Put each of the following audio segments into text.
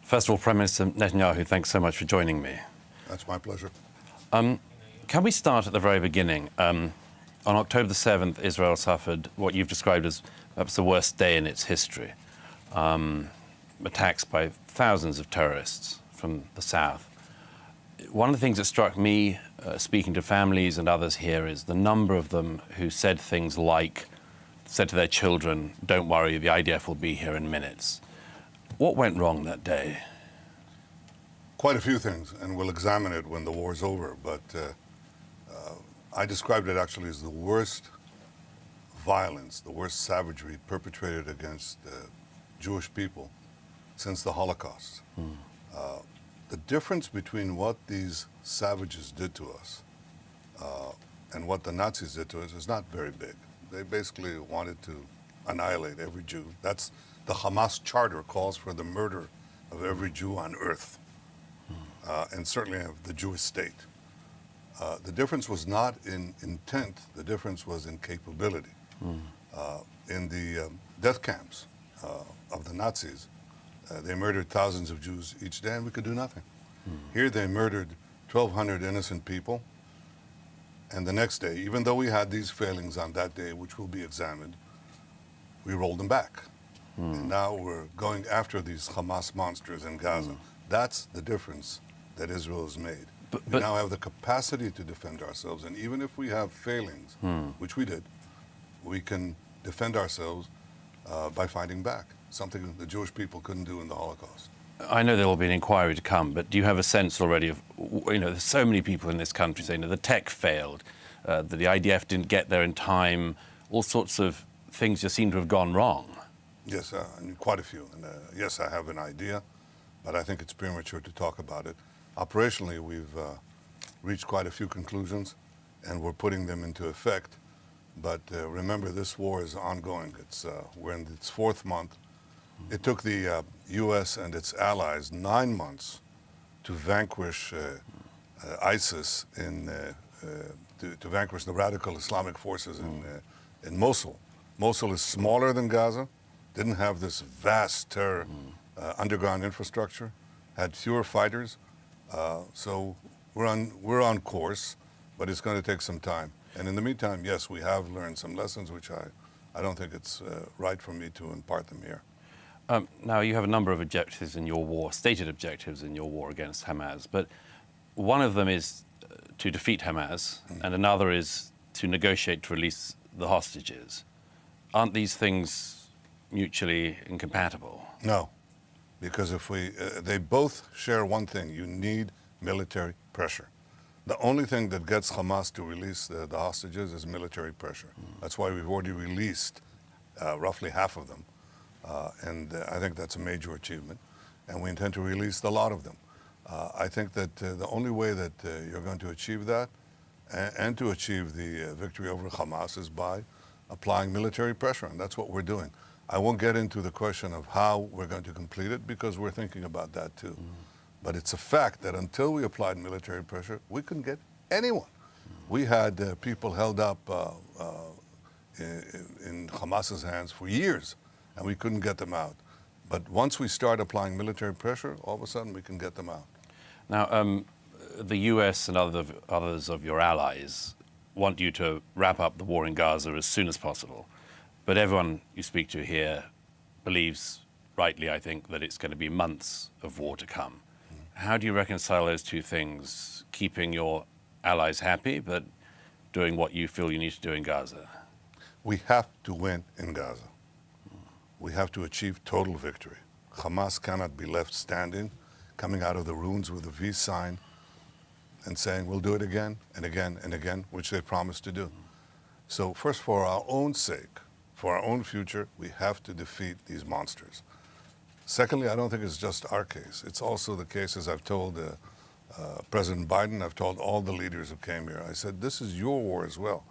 First of all, Prime Minister Netanyahu, thanks so much for joining me. That's my pleasure. Can we start at the very beginning? On October the 7th, Israel suffered what you've described as perhaps the worst day in its history. Attacks by thousands of terrorists from the south. One of the things that struck me, speaking to families and others here, is the number of them who said things like, said to their children, "Don't worry, the IDF will be here in minutes." What went wrong that day? Quite a few things, and we'll examine it when the war's over, but I described it actually as the worst violence, the worst savagery perpetrated against Jewish people since the Holocaust. The difference between what these savages did to us and what the Nazis did to us is not very big. They basically wanted to annihilate every Jew. That's the Hamas charter calls for the murder of every Jew on earth, and certainly of the Jewish state. The difference was not in intent, the difference was in capability. In the death camps of the Nazis, they murdered thousands of Jews each day and we could do nothing. Here they murdered 1,200 innocent people, and the next day, even though we had these failings on that day, which will be examined, we rolled them back. And now we're going after these Hamas monsters in Gaza. That's the difference that Israel has made. We now have the capacity to defend ourselves, and even if we have failings, which we did, we can defend ourselves by fighting back, something the Jewish people couldn't do in the Holocaust. I know there will be an inquiry to come, but do you have a sense already of, there's so many people in this country saying that the tech failed, that the IDF didn't get there in time, all sorts of things just seem to have gone wrong. Yes, quite a few. And yes, I have an idea, but I think it's premature to talk about it. Operationally, we've reached quite a few conclusions, and we're putting them into effect. But remember, this war is ongoing. We're in its fourth month. It took the U.S. and its allies 9 months to vanquish ISIS, to vanquish the radical Islamic forces in Mosul. Mosul is smaller than Gaza, didn't have this vast terror underground infrastructure, had fewer fighters. So we're on course, but it's going to take some time. And in the meantime, yes, we have learned some lessons, which I don't think it's right for me to impart them here. Now, you have a number of objectives in your war, stated objectives in your war against Hamas, but one of them is to defeat Hamas, and another is to negotiate to release the hostages. Aren't these things mutually incompatible? No, because they both share one thing: you need military pressure. The only thing that gets Hamas to release the hostages is military pressure. That's why we've already released roughly half of them. And I think that's a major achievement. And we intend to release a lot of them. I think that the only way that you're going to achieve that and to achieve the victory over Hamas is by applying military pressure. And that's what we're doing. I won't get into the question of how we're going to complete it because we're thinking about that too. But it's a fact that until we applied military pressure, we couldn't get anyone. We had people held up in Hamas's hands for years, and we couldn't get them out. But once we start applying military pressure, all of a sudden we can get them out. Now, the US and others of your allies want you to wrap up the war in Gaza as soon as possible. But everyone you speak to here believes, rightly I think, that it's going to be months of war to come. How do you reconcile those two things, keeping your allies happy, but doing what you feel you need to do in Gaza? We have to win in Gaza. We have to achieve total victory. Hamas cannot be left standing, coming out of the ruins with a V sign and saying, we'll do it again and again and again, which they promised to do. So first, for our own sake, for our own future, we have to defeat these monsters. Secondly, I don't think it's just our case. It's also the case, as I've told President Biden, I've told all the leaders who came here, I said, this is your war as well,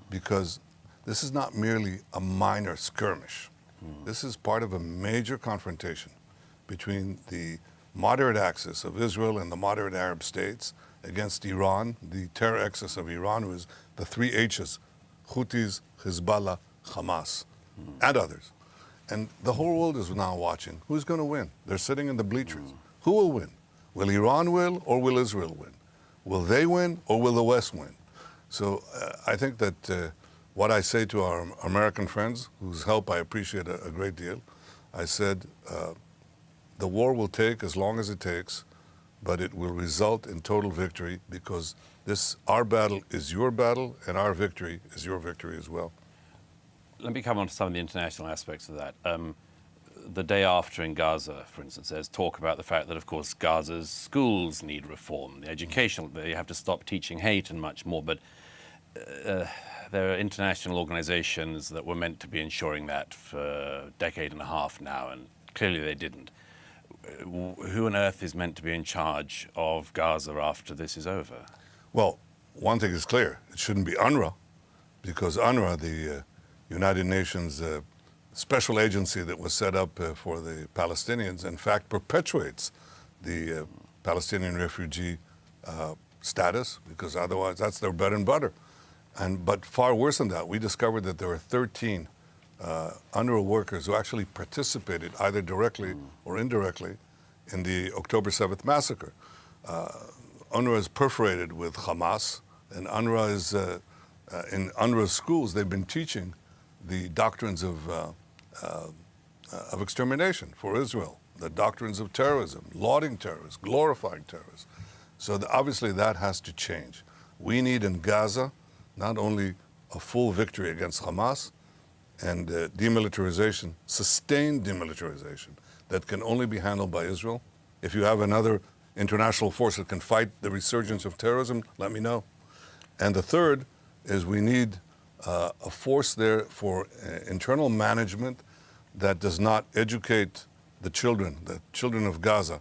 because this is not merely a minor skirmish. This is part of a major confrontation between the moderate axis of Israel and the moderate Arab states against Iran, the terror axis of Iran, who is the three H's, Houthis, Hezbollah, Hamas, and others. And the whole world is now watching. Who's going to win? They're sitting in the bleachers. Who will win? Will Iran win or will Israel win? Will they win or will the West win? So I think that what I say to our American friends, whose help I appreciate a great deal, I said, the war will take as long as it takes, but it will result in total victory because our battle is your battle and our victory is your victory as well. Let me come on to some of the international aspects of that. The day after in Gaza, for instance, there's talk about the fact that, of course, Gaza's schools need reform, the educational, they have to stop teaching hate and much more, but there are international organizations that were meant to be ensuring that for a decade and a half now, and clearly they didn't. Who on earth is meant to be in charge of Gaza after this is over? Well, one thing is clear. It shouldn't be UNRWA, because UNRWA, the United Nations special agency that was set up for the Palestinians, in fact, perpetuates the Palestinian refugee status, because otherwise that's their bread and butter. But far worse than that, we discovered that there were 13 UNRWA workers who actually participated either directly or indirectly in the October 7th massacre. UNRWA is perforated with Hamas, and UNRWA is, in UNRWA schools, they've been teaching the doctrines of extermination for Israel, the doctrines of terrorism, lauding terrorists, glorifying terrorists. So obviously that has to change. We need in Gaza not only a full victory against Hamas and demilitarization, sustained demilitarization that can only be handled by Israel. If you have another international force that can fight the resurgence of terrorism, let me know. And the third is we need a force there for internal management that does not educate the children of Gaza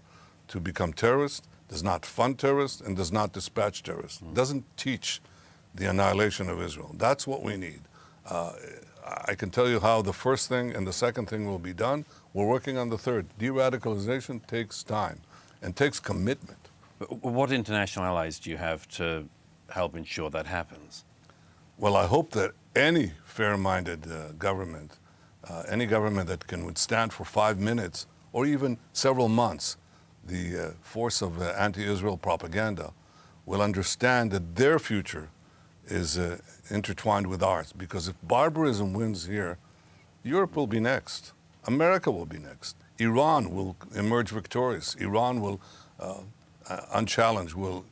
to become terrorists, does not fund terrorists, and does not dispatch terrorists. Doesn't teach the annihilation of Israel. That's what we need. I can tell you how the first thing and the second thing will be done. We're working on the third. De-radicalization takes time and takes commitment. What international allies do you have to help ensure that happens? Well, I hope that any fair-minded government, any government that can withstand for 5 minutes or even several months the force of anti-Israel propaganda will understand that their future is intertwined with ours. Because if barbarism wins here, Europe will be next. America will be next. Iran will emerge victorious. Iran will, unchallenged, will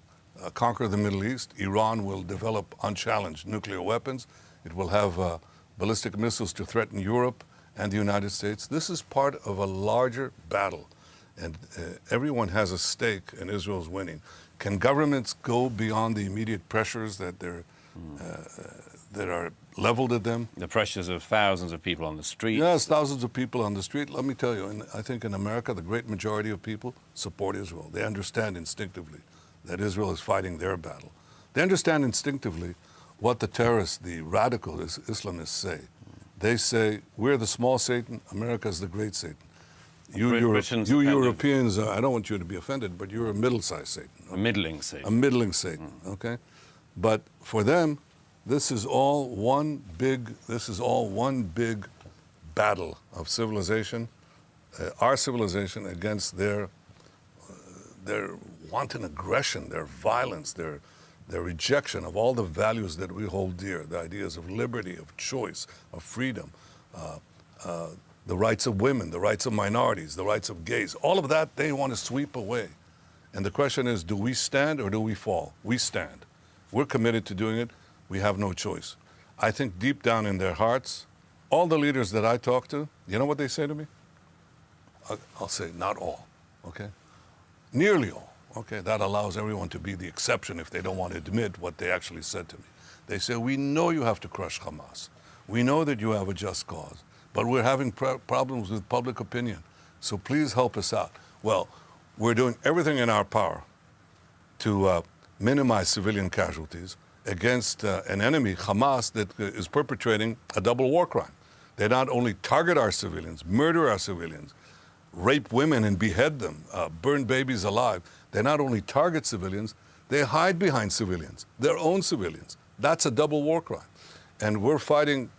conquer the Middle East. Iran will develop unchallenged nuclear weapons. It will have ballistic missiles to threaten Europe and the United States. This is part of a larger battle, and everyone has a stake in Israel's winning. Can governments go beyond the immediate pressures that that are leveled at them? The pressures of thousands of people on the street. Yes, thousands of people on the street. Let me tell you, and I think in America, the great majority of people support Israel. They understand instinctively that Israel is fighting their battle. They understand instinctively what the terrorists, the radical Islamists say. They say, we're the small Satan, America is the great Satan. You Europeans, I don't want you to be offended, but you're a middle-sized Satan. A middling Satan. A middling Satan, okay? But for them, this is all one big battle of civilization, our civilization against their wanton aggression, their violence, their rejection of all the values that we hold dear, the ideas of liberty, of choice, of freedom, the rights of women, the rights of minorities, the rights of gays. All of that they want to sweep away. And the question is, do we stand or do we fall? We stand. We're committed to doing it. We have no choice. I think deep down in their hearts, all the leaders that I talk to, you know what they say to me? I'll say not all, okay? Nearly all, okay? That allows everyone to be the exception if they don't want to admit what they actually said to me. They say, we know you have to crush Hamas. We know that you have a just cause, but we're having problems with public opinion. So please help us out. Well, we're doing everything in our power to minimize civilian casualties against an enemy, Hamas, that is perpetrating a double war crime. They not only target our civilians, murder our civilians, rape women and behead them, burn babies alive. They not only target civilians, they hide behind civilians, their own civilians. That's a double war crime. And we're fighting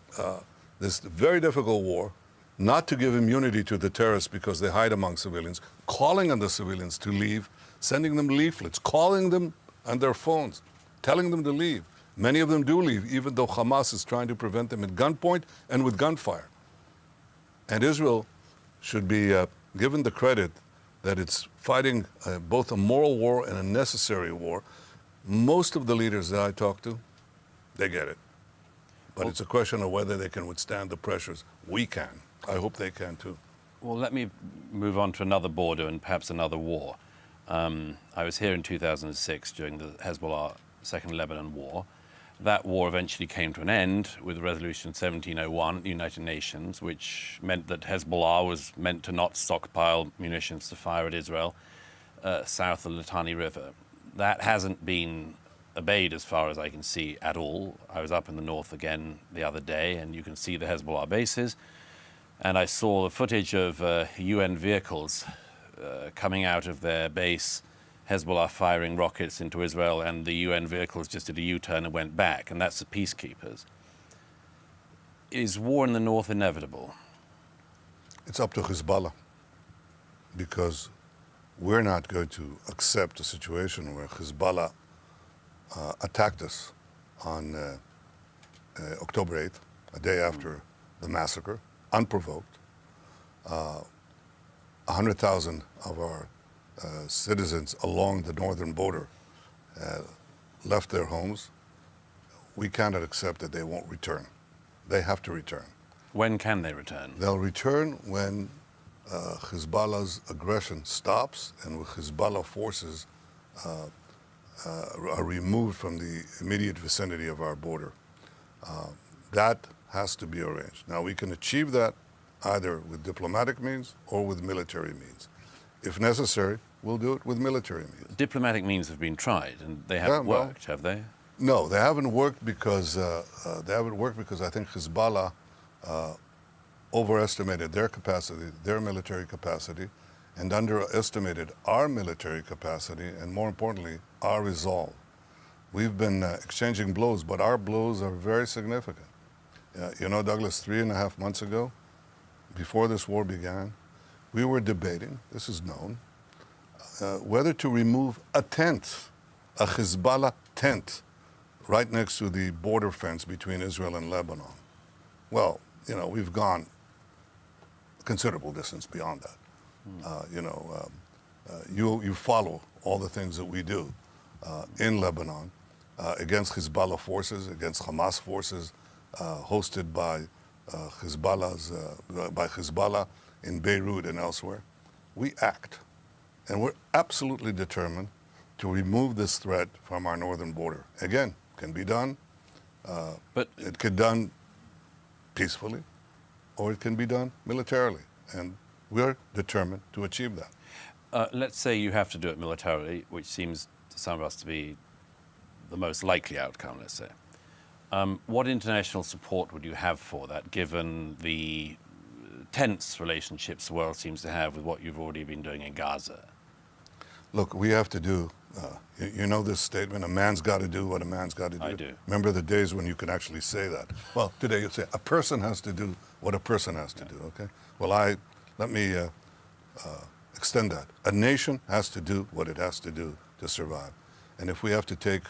this very difficult war, not to give immunity to the terrorists because they hide among civilians, calling on the civilians to leave, sending them leaflets, calling them on their phones, telling them to leave. Many of them do leave, even though Hamas is trying to prevent them at gunpoint and with gunfire. And Israel should be given the credit that it's fighting both a moral war and a necessary war. Most of the leaders that I talk to, they get it. But it's a question of whether they can withstand the pressures. We can. I hope they can too. Well, let me move on to another border and perhaps another war. I was here in 2006 during the Hezbollah Second Lebanon War. That war eventually came to an end with Resolution 1701 at the United Nations, which meant that Hezbollah was meant to not stockpile munitions to fire at Israel south of the Litani River. That hasn't been obeyed as far as I can see at all. I was up in the north again the other day, and you can see the Hezbollah bases. And I saw the footage of UN vehicles coming out of their base, Hezbollah firing rockets into Israel, and the UN vehicles just did a U-turn and went back, and that's the peacekeepers. Is war in the north inevitable? It's up to Hezbollah, because we're not going to accept a situation where Hezbollah attacked us on October 8th, a day after the massacre, unprovoked. 100,000 of our citizens along the northern border left their homes. We cannot accept that they won't return. They have to return. When can they return? They'll return when Hezbollah's aggression stops and when Hezbollah forces are removed from the immediate vicinity of our border. That has to be arranged. Now, we can achieve that either with diplomatic means or with military means. If necessary, we'll do it with military means. Diplomatic means have been tried, and they haven't worked, have they? No, they haven't worked because I think Hezbollah overestimated their capacity, their military capacity, and underestimated our military capacity, and more importantly, our resolve. We've been exchanging blows, but our blows are very significant. You know, Douglas, 3.5 months ago, before this war began, we were debating, this is known, whether to remove a tent, a Hezbollah tent, right next to the border fence between Israel and Lebanon. Well, you know, we've gone a considerable distance beyond that. You follow all the things that we do in Lebanon against Hezbollah forces, against Hamas forces, hosted by Hezbollah in Beirut and elsewhere. We act, and we're absolutely determined to remove this threat from our northern border. Again, can be done, but it can be done peacefully, or it can be done militarily, and we're determined to achieve that. Let's say you have to do it militarily, which seems to some of us to be the most likely outcome, let's say. What international support would you have for that, given the tense relationships the world seems to have with what you've already been doing in Gaza? Look, we have to do, you know this statement, a man's got to do what a man's got to do? I do. Remember the days when you could actually say that? Well, today you say, a person has to do what a person has to do, okay? Well, let me extend that. A nation has to do what it has to do to survive. And if we have to take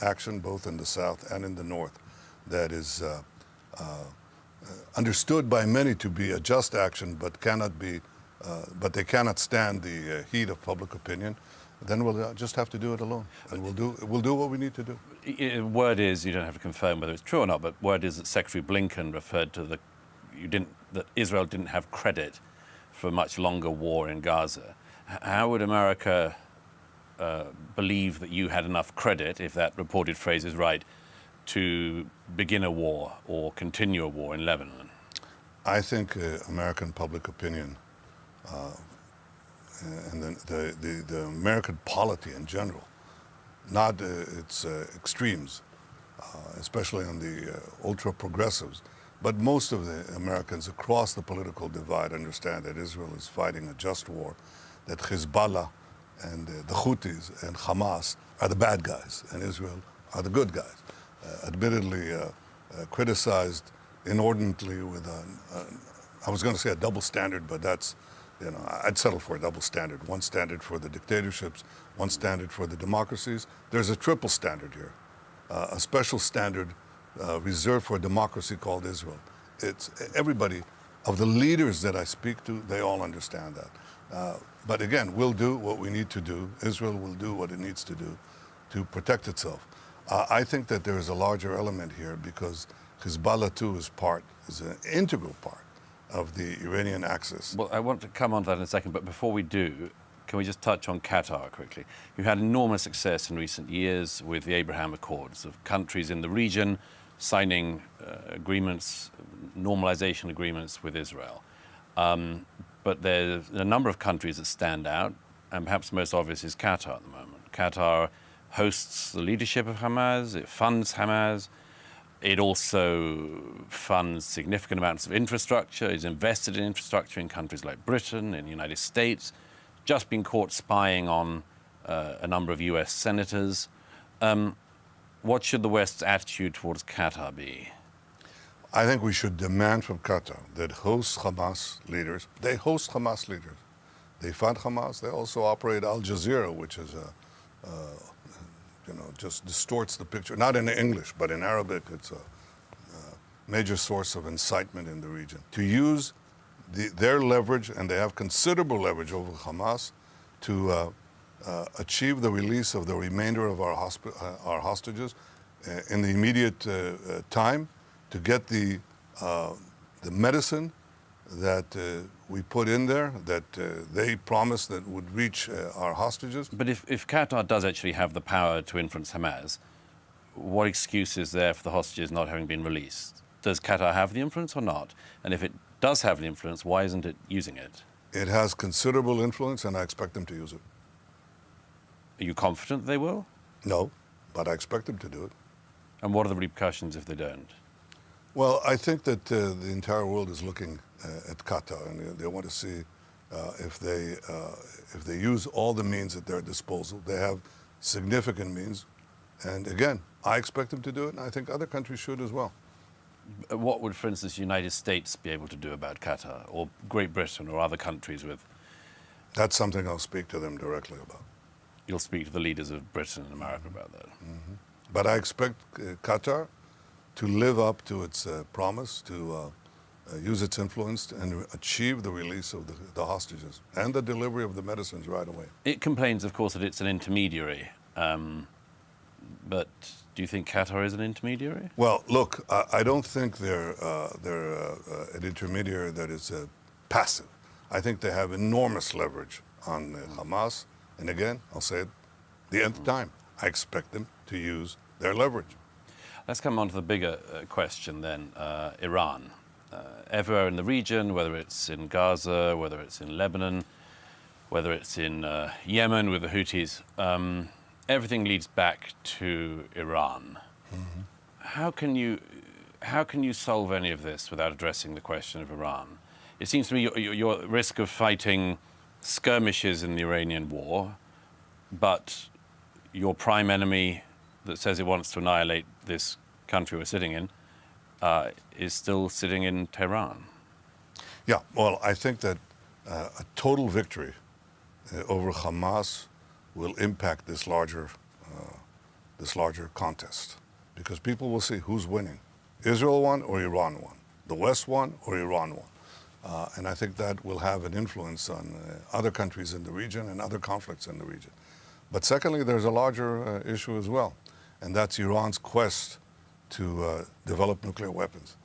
action both in the south and in the north that is understood by many to be a just action but they cannot stand the heat of public opinion, then we'll just have to do it alone. And we'll do what we need to do. Word is, you don't have to confirm whether it's true or not, but word is that Secretary Blinken referred to that Israel didn't have credit for a much longer war in Gaza. How would America believe that you had enough credit, if that reported phrase is right, to begin a war or continue a war in Lebanon? I think American public opinion and the American polity in general, not its extremes, especially on the ultra-progressives, but most of the Americans across the political divide understand that Israel is fighting a just war, that Hezbollah and the Houthis and Hamas are the bad guys, and Israel are the good guys. Admittedly criticized inordinately with I was going to say a double standard, but that's, I'd settle for a double standard. One standard for the dictatorships, one standard for the democracies. There's a triple standard here, a special standard reserved for a democracy called Israel. It's everybody, of the leaders that I speak to, they all understand that. But again, we'll do what we need to do. Israel will do what it needs to do to protect itself. I think that there is a larger element here because Hezbollah too is an integral part of the Iranian axis. Well, I want to come on to that in a second, but before we do, can we just touch on Qatar quickly? You had enormous success in recent years with the Abraham Accords of countries in the region signing agreements, normalization agreements with Israel. But there's a number of countries that stand out, and perhaps most obvious is Qatar at the moment. Qatar hosts the leadership of Hamas, it funds Hamas, it also funds significant amounts of infrastructure, is invested in infrastructure in countries like Britain, in the United States, just been caught spying on a number of US senators. What should the West's attitude towards Qatar be? I think we should demand from Qatar that hosts Hamas leaders. They host Hamas leaders. They fund Hamas. They also operate Al Jazeera, which is just distorts the picture. Not in English, but in Arabic, it's a major source of incitement in the region. To use their leverage, and they have considerable leverage over Hamas, to achieve the release of the remainder of our hostages in the immediate time, to get the medicine that we put in there, that they promised that would reach our hostages. But if Qatar does actually have the power to influence Hamas, what excuse is there for the hostages not having been released? Does Qatar have the influence or not? And if it does have the influence, why isn't it using it? It has considerable influence, and I expect them to use it. Are you confident they will? No, but I expect them to do it. And what are the repercussions if they don't? Well, I think that the entire world is looking at Qatar, and they want to see if they use all the means at their disposal. They have significant means, and again, I expect them to do it, and I think other countries should as well. What would, for instance, the United States be able to do about Qatar, or Great Britain, or other countries with? That's something I'll speak to them directly about. You'll speak to the leaders of Britain and America about that. Mm-hmm. But I expect Qatar to live up to its promise, to use its influence and achieve the release of the hostages and the delivery of the medicines right away. It complains, of course, that it's an intermediary. But do you think Qatar is an intermediary? Well, look, I don't think they're an intermediary that is passive. I think they have enormous leverage on Hamas. And again, I'll say it the nth time. I expect them to use their leverage. Let's come on to the bigger question then, Iran. Everywhere in the region, whether it's in Gaza, whether it's in Lebanon, whether it's in Yemen with the Houthis, everything leads back to Iran. Mm-hmm. How can you solve any of this without addressing the question of Iran? It seems to me you're at risk of fighting skirmishes in the Iranian war, but your prime enemy that says it wants to annihilate this country we're sitting in is still sitting in Tehran. Yeah, well, I think that a total victory over Hamas will impact this larger contest, because people will see who's winning. Israel won or Iran won. The West won or Iran won. And I think that will have an influence on other countries in the region and other conflicts in the region. But secondly, there's a larger issue as well, and that's Iran's quest to develop nuclear weapons.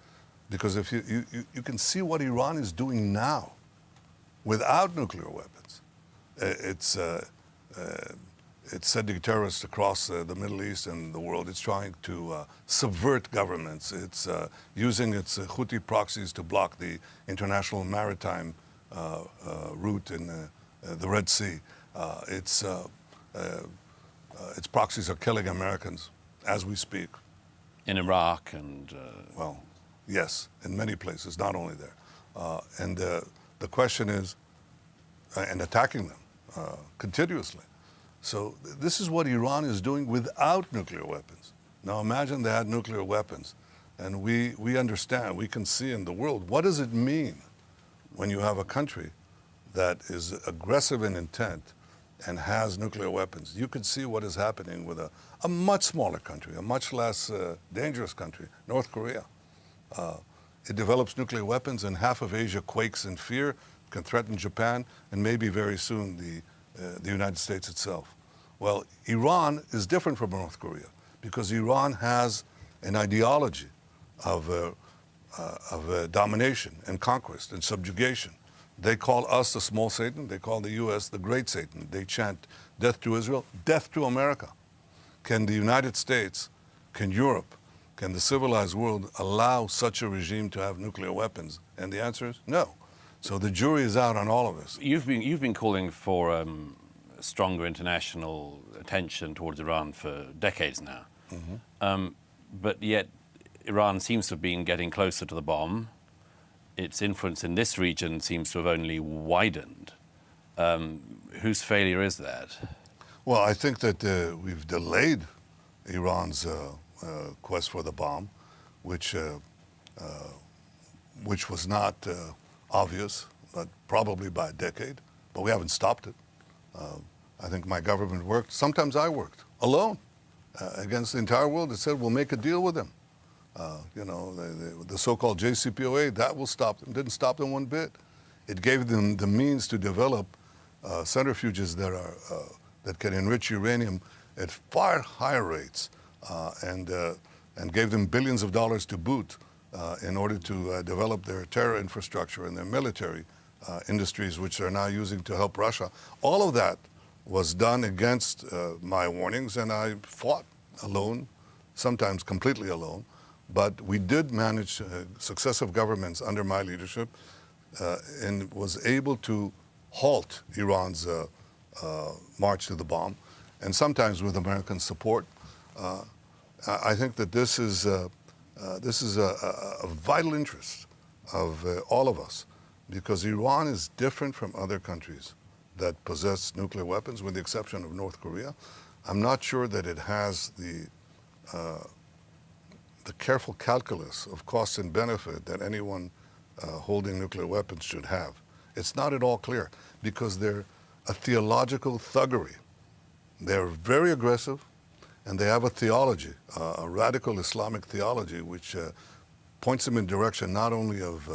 Because if you can see what Iran is doing now without nuclear weapons. It's sending terrorists across the Middle East and the world. It's trying to subvert governments. It's using its Houthi proxies to block the international maritime route in the Red Sea. Its proxies are killing Americans as we speak. In Iraq and... Well, yes, in many places, not only there. And the question is, and attacking them continuously. So this is what Iran is doing without nuclear weapons. Now imagine they had nuclear weapons, and we understand, we can see in the world, what does it mean when you have a country that is aggressive in intent and has nuclear weapons. You could see what is happening with a much smaller country, a much less dangerous country, North Korea. It develops nuclear weapons and half of Asia quakes in fear, can threaten Japan, and maybe very soon the United States itself. Well, Iran is different from North Korea because Iran has an ideology of domination and conquest and subjugation. They call us the small Satan. They call the U.S. the great Satan. They chant death to Israel, death to America. Can the United States, can Europe, can the civilized world allow such a regime to have nuclear weapons? And the answer is no. So the jury is out on all of us. You've been calling for stronger international attention towards Iran for decades now. But yet Iran seems to have been getting closer to the bomb. Its influence in this region seems to have only widened. Whose failure is that? Well, I think that we've delayed Iran's quest for the bomb, which was not obvious, but probably by a decade. But we haven't stopped it. I think my government worked. Sometimes I worked alone against the entire world. It said, we'll make a deal with them. The so-called JCPOA, that will stop them. Didn't stop them one bit. It gave them the means to develop centrifuges that can enrich uranium at far higher rates, and gave them billions of dollars to boot in order to develop their terror infrastructure and their military industries, which they're now using to help Russia. All of that was done against my warnings, and I fought alone, sometimes completely alone. But we did manage successive governments under my leadership and was able to halt Iran's march to the bomb, and sometimes with American support. I think that this is a vital interest of all of us, because Iran is different from other countries that possess nuclear weapons, with the exception of North Korea. I'm not sure that it has the careful calculus of cost and benefit that anyone holding nuclear weapons should have. It's not at all clear, because they're a theological thuggery. They're very aggressive, and they have a theology, a radical Islamic theology, which points them in direction not only of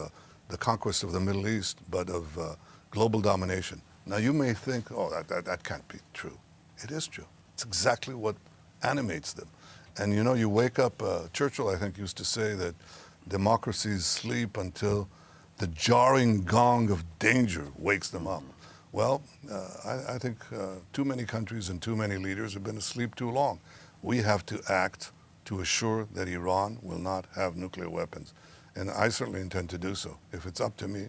the conquest of the Middle East, but of global domination. Now, you may think, oh, that can't be true. It is true. It's exactly what animates them. And you wake up, Churchill, I think, used to say that democracies sleep until the jarring gong of danger wakes them up. Well, I think too many countries and too many leaders have been asleep too long. We have to act to assure that Iran will not have nuclear weapons. And I certainly intend to do so. If it's up to me,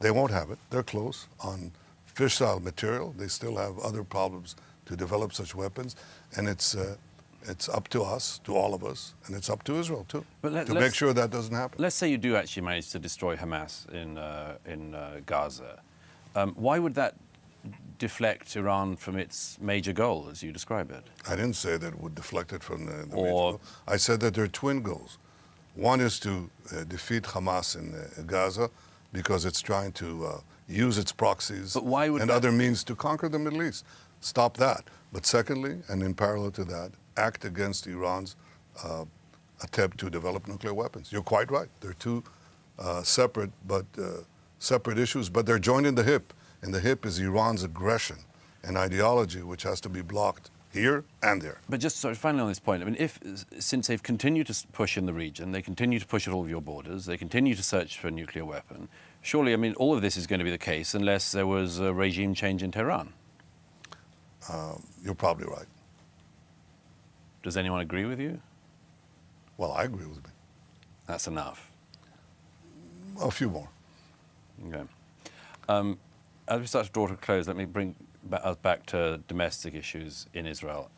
they won't have it. They're close on fissile material. They still have other problems to develop such weapons. And it's up to us, to all of us, and it's up to Israel too, to make sure that doesn't happen. Let's say you do actually manage to destroy Hamas in Gaza. Why would that deflect Iran from its major goal, as you describe it? I didn't say that it would deflect it from the major goal. I said that there are twin goals. One is to defeat Hamas in Gaza, because it's trying to use its proxies and other means to conquer the Middle East. Stop that. But secondly, and in parallel to that, act against Iran's attempt to develop nuclear weapons. You're quite right. They're two separate issues, but they're joined in the hip. And the hip is Iran's aggression and ideology, which has to be blocked here and there. But just sort of finally on this point, I mean, since they've continued to push in the region, they continue to push at all of your borders, they continue to search for a nuclear weapon, surely, I mean, all of this is going to be the case unless there was a regime change in Tehran. You're probably right. Does anyone agree with you? Well, I agree with me. That's enough. A few more. Okay. As we start to draw to a close, let me bring us back to domestic issues in Israel.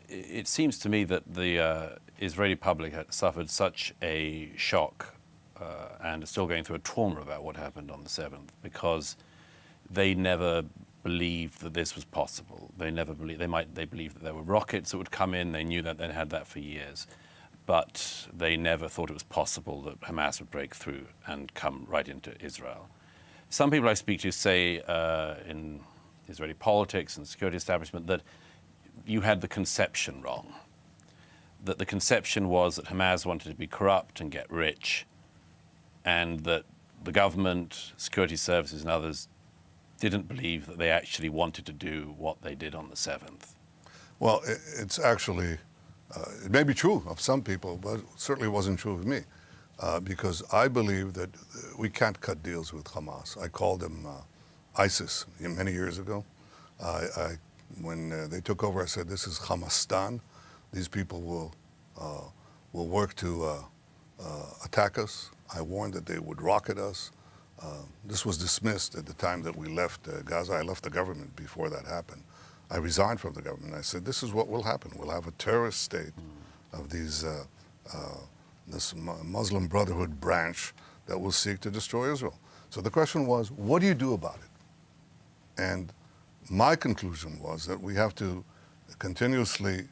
It seems to me that the Israeli public had suffered such a shock and are still going through a trauma about what happened on the 7th, because they never believed that this was possible. They never believed, they believed that there were rockets that would come in. They knew that they'd had that for years. but they never thought it was possible that Hamas would break through and come right into Israel. Some people I speak to say in Israeli politics and security establishment that you had the conception wrong, that the conception was that Hamas wanted to be corrupt and get rich, and that the government, security services and others didn't believe that they actually wanted to do what they did on the 7th. Well, it's actually, it may be true of some people, but it certainly wasn't true of me, because I believe that we can't cut deals with Hamas. I called them ISIS many years ago. When they took over, I said, this is Hamastan. These people will work to attack us. I warned that they would rocket us. This was dismissed at the time that we left Gaza. I left the government before that happened. I resigned from the government. I said, this is what will happen. We'll have a terrorist state of these, this Muslim Brotherhood branch that will seek to destroy Israel. So the question was, what do you do about it? And my conclusion was that we have to continuously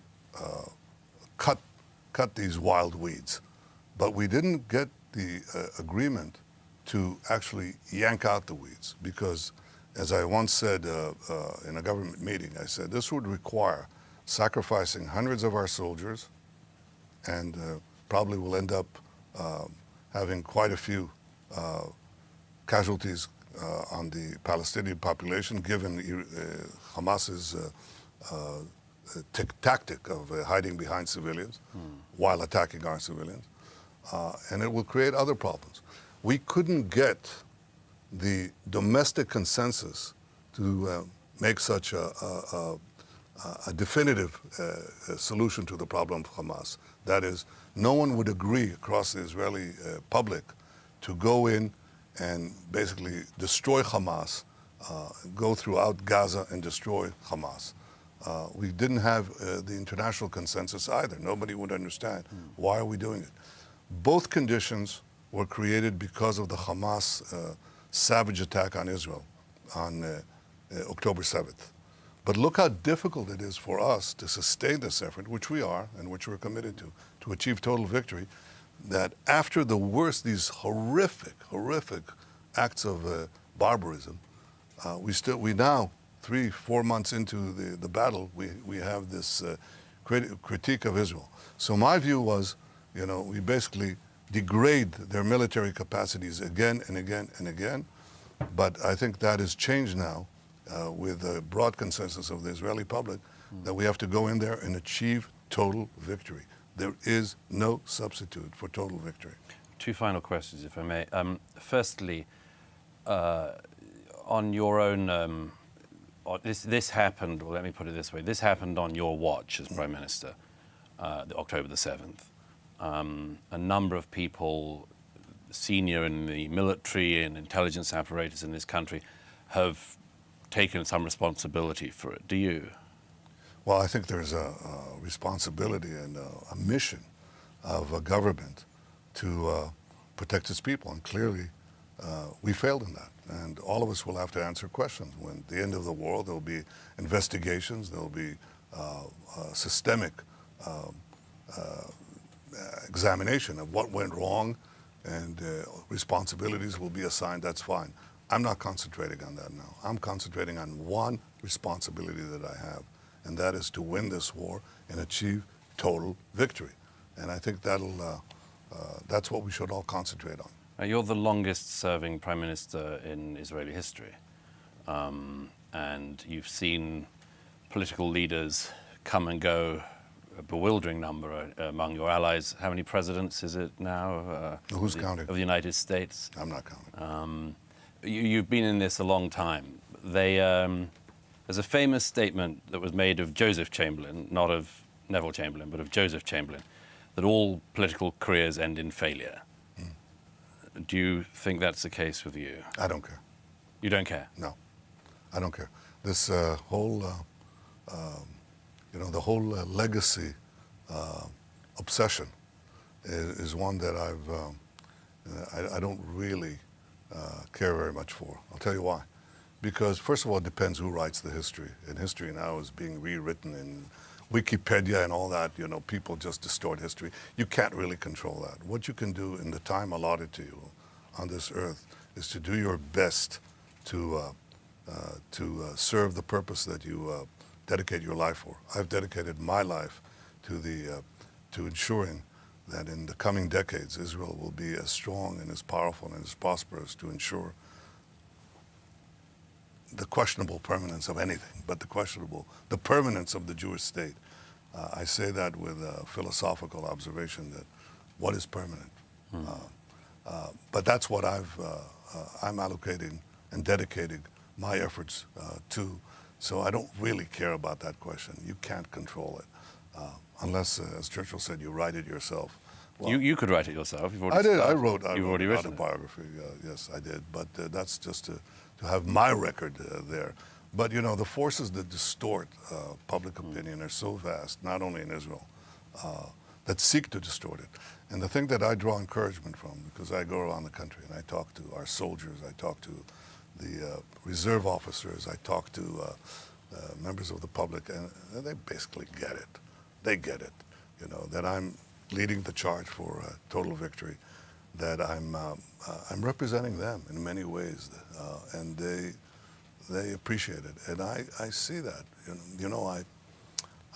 cut these wild weeds. But we didn't get the agreement to actually yank out the weeds, because as I once said in a government meeting, I said this would require sacrificing hundreds of our soldiers, and probably will end up having quite a few casualties on the Palestinian population, given Hamas's tactic of hiding behind civilians while attacking our civilians. And it will create other problems. We couldn't get the domestic consensus to make such a definitive solution to the problem of Hamas. That is, no one would agree across the Israeli public to go in and basically destroy Hamas, go throughout Gaza and destroy Hamas. We didn't have the international consensus either. Nobody would understand why are we doing it. Both conditions were created because of the Hamas savage attack on Israel on October 7th. But look how difficult it is for us to sustain this effort, which we are and which we're committed to achieve total victory, that after the worst, these horrific acts of barbarism, we now, 3-4 months into the battle, we have this critique of Israel. So my view was, we basically degrade their military capacities again and again and again. But I think that has changed now with the broad consensus of the Israeli public that we have to go in there and achieve total victory. There is no substitute for total victory. Two final questions, if I may. Firstly, on your own, this happened, or let me put it this way, this happened on your watch as Prime Minister, October the 7th. A number of people, senior in the military and intelligence apparatus in this country, have taken some responsibility for it. Do you? Well, I think there's a responsibility and a mission of a government to protect its people, and clearly we failed in that. And all of us will have to answer questions. When at the end of the war, there will be investigations, there will be systemic examination of what went wrong, and responsibilities will be assigned. That's fine. I'm not concentrating on that now. I'm concentrating on one responsibility that I have, and that is to win this war and achieve total victory. And I think that's what we should all concentrate on. You're the longest-serving Prime Minister in Israeli history, and you've seen political leaders come and go, a bewildering number among your allies. How many presidents is it now? Who's counting? Of the United States? I'm not counting. You've been in this a long time. There's a famous statement that was made of Joseph Chamberlain, not of Neville Chamberlain, but of Joseph Chamberlain, that all political careers end in failure. Do you think that's the case with you? I don't care. You don't care? No, I don't care. This whole, the whole legacy obsession is one that I don't really care very much for. I'll tell you why. Because first of all, it depends who writes the history. And history now is being rewritten in Wikipedia and all that, people just distort history. You can't really control that. What you can do in the time allotted to you on this earth is to do your best to serve the purpose that you dedicate your life for. I've dedicated my life to ensuring that in the coming decades, Israel will be as strong and as powerful and as prosperous to ensure the questionable permanence of anything, but the permanence of the Jewish state. I say that with a philosophical observation that what is permanent? But that's what I'm allocating and dedicating my efforts to. So I don't really care about that question. You can't control it. Unless, as Churchill said, you write it yourself. Well, you could write it yourself. You've already I did. started. I wrote You've already an written it. autobiography. Yes, I did. But that's just to have my record there. But the forces that distort public opinion are so vast, not only in Israel, that seek to distort it. And the thing that I draw encouragement from, because I go around the country and I talk to our soldiers, I talk to the reserve officers, I talk to members of the public, and they basically get it. They get it, that I'm leading the charge for total victory, that I'm representing them in many ways, and they appreciate it, and I see that.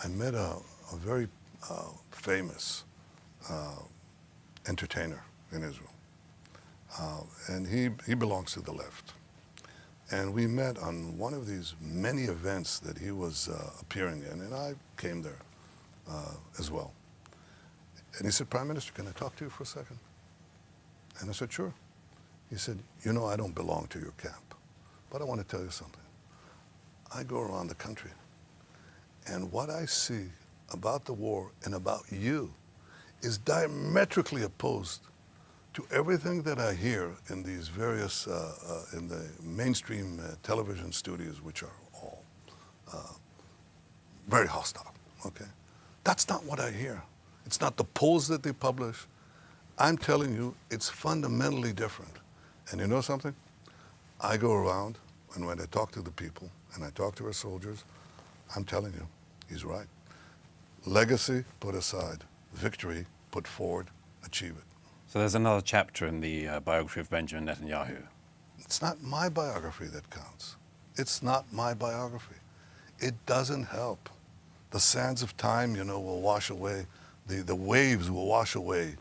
I met a very famous entertainer in Israel, and he belongs to the left. And we met on one of these many events that he was appearing in, and I came there as well. And he said, "Prime Minister, can I talk to you for a second?" And I said, "Sure." He said, "I don't belong to your camp, but I want to tell you something. I go around the country, and what I see about the war and about you is diametrically opposed to everything that I hear in these various, in the mainstream television studios, which are all very hostile, okay? That's not what I hear. It's not the polls that they publish. I'm telling you, it's fundamentally different. And you know something? I go around, and when I talk to the people, and I talk to our soldiers, I'm telling you, he's right. Legacy put aside, victory put forward, achieve it. So there's another chapter in the biography of Benjamin Netanyahu. It's not my biography that counts. It's not my biography. It doesn't help. The sands of time, will wash away, the waves will wash away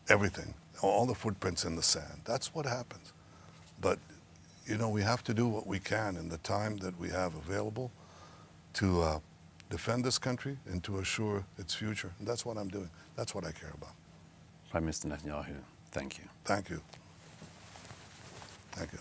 everything, all the footprints in the sand. That's what happens. But, we have to do what we can in the time that we have available to defend this country and to assure its future. And that's what I'm doing. That's what I care about. Prime Minister Netanyahu, thank you. Thank you. Thank you.